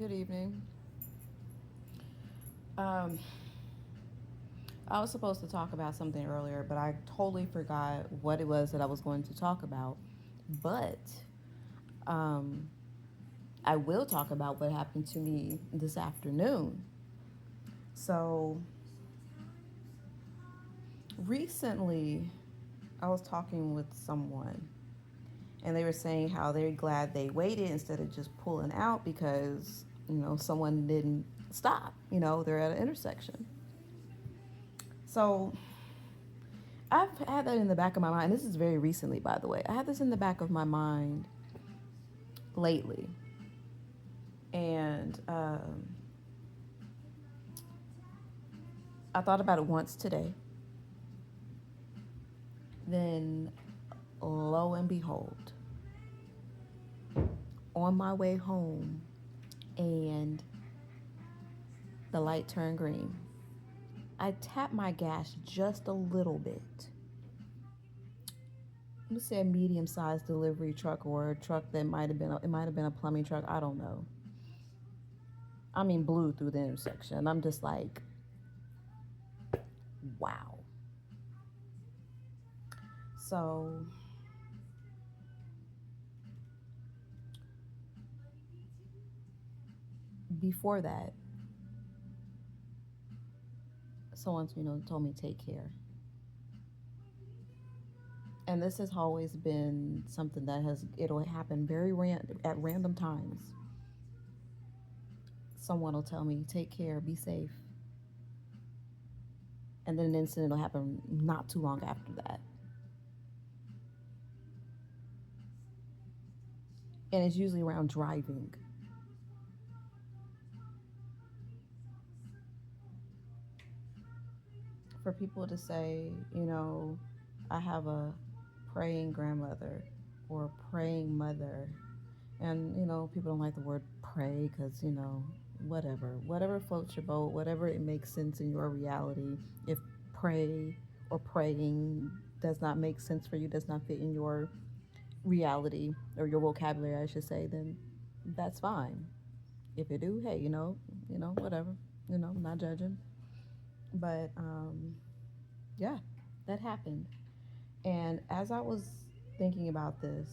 Good evening. Um, I was supposed to talk about something earlier, but I totally forgot what it was that I was going to talk about. But um, I will talk about what happened to me this afternoon. So recently, I was talking with someone, and they were saying how they're glad they waited instead of just pulling out because someone didn't stop. They're at an intersection. So I've had that in the back of my mind. This is very recently, by the way. I had this in the back of my mind lately. And I thought about it once today. Then, lo and behold, on my way home, and the light turned green. I tapped my gas just a little bit. Let's say a medium-sized delivery truck or a truck that might have been a plumbing truck. I don't know. I mean, blew through the intersection. I'm just like, wow. So before that, someone's told me take care, and this has always been something that it'll happen at random times. Someone will tell me take care, be safe, and then an incident will happen not too long after that, and it's usually around driving. For people to say, I have a praying grandmother or a praying mother, and people don't like the word pray because whatever floats your boat, whatever it makes sense in your reality. If pray or praying does not make sense for you, does not fit in your reality or your vocabulary, I should say, then that's fine. If it do, hey, whatever. I'm not judging. But yeah, that happened. And as I was thinking about this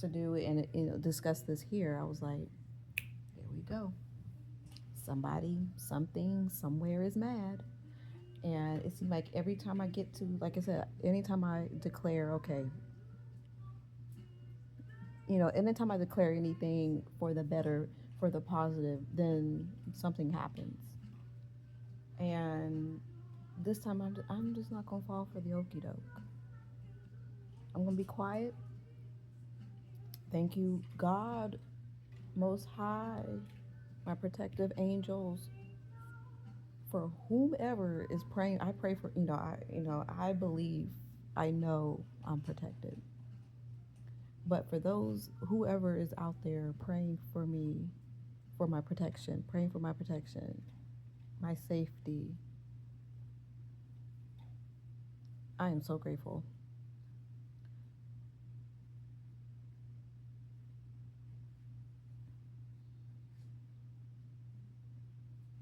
to do and discuss this here, I was like, here we go. Somebody, something, somewhere is mad. And it seemed like every time I get to, like I said, anytime I declare, okay, anytime I declare anything for the better, for the positive, then something happens. And this time I'm just not going to fall for the okey doke. I'm going to be quiet. Thank you, God, Most High, my protective angels, for whomever is praying. I pray for, I believe, I know I'm protected. But for those, whoever is out there praying for me, for my protection, praying for my protection, my safety, I am so grateful.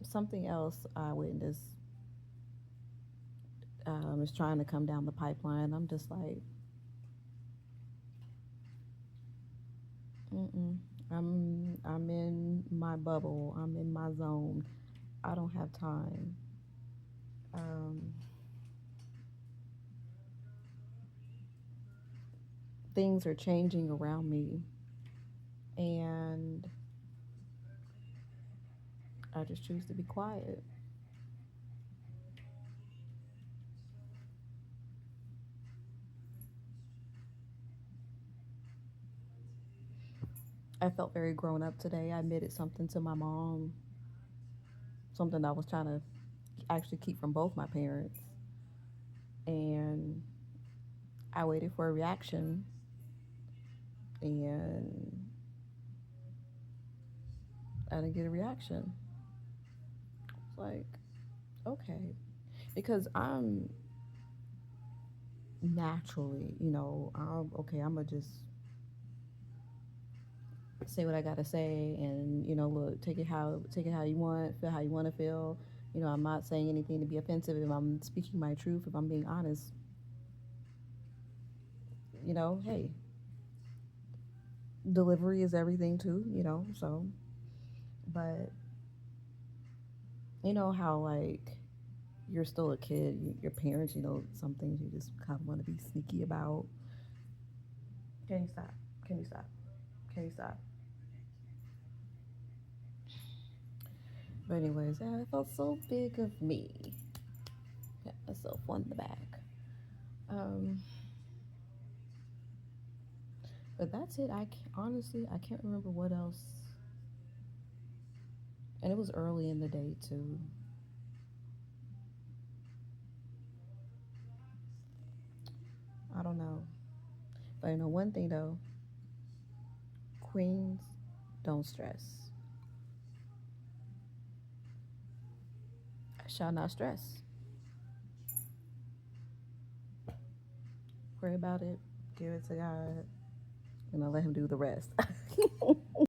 Something else I witnessed is trying to come down the pipeline. I'm just like, mm-mm. I'm in my bubble. I'm in my zone. I don't have time. Um, Things are changing around me, and I just choose to be quiet. I felt very grown up today. I admitted something to my mom, something I was trying to actually keep from both my parents. And I waited for a reaction, and I didn't get a reaction. It's like, okay. Because I'm naturally, I'm okay, I'm going to just say what I gotta say, and look, take it how you want, feel how you want to feel. I'm not saying anything to be offensive. If I'm speaking my truth, if I'm being honest, hey, delivery is everything too. So, but how like you're still a kid, your parents, some things you just kind of want to be sneaky about. Can you stop? Can you stop? Can you stop? But anyways, yeah, it felt so big of me. Pat myself on the back. Um, but that's it. Honestly, I can't remember what else. And it was early in the day too. I don't know. But one thing though, queens don't stress. I shall not stress. Pray about it. Give it to God. And I'll let Him do the rest.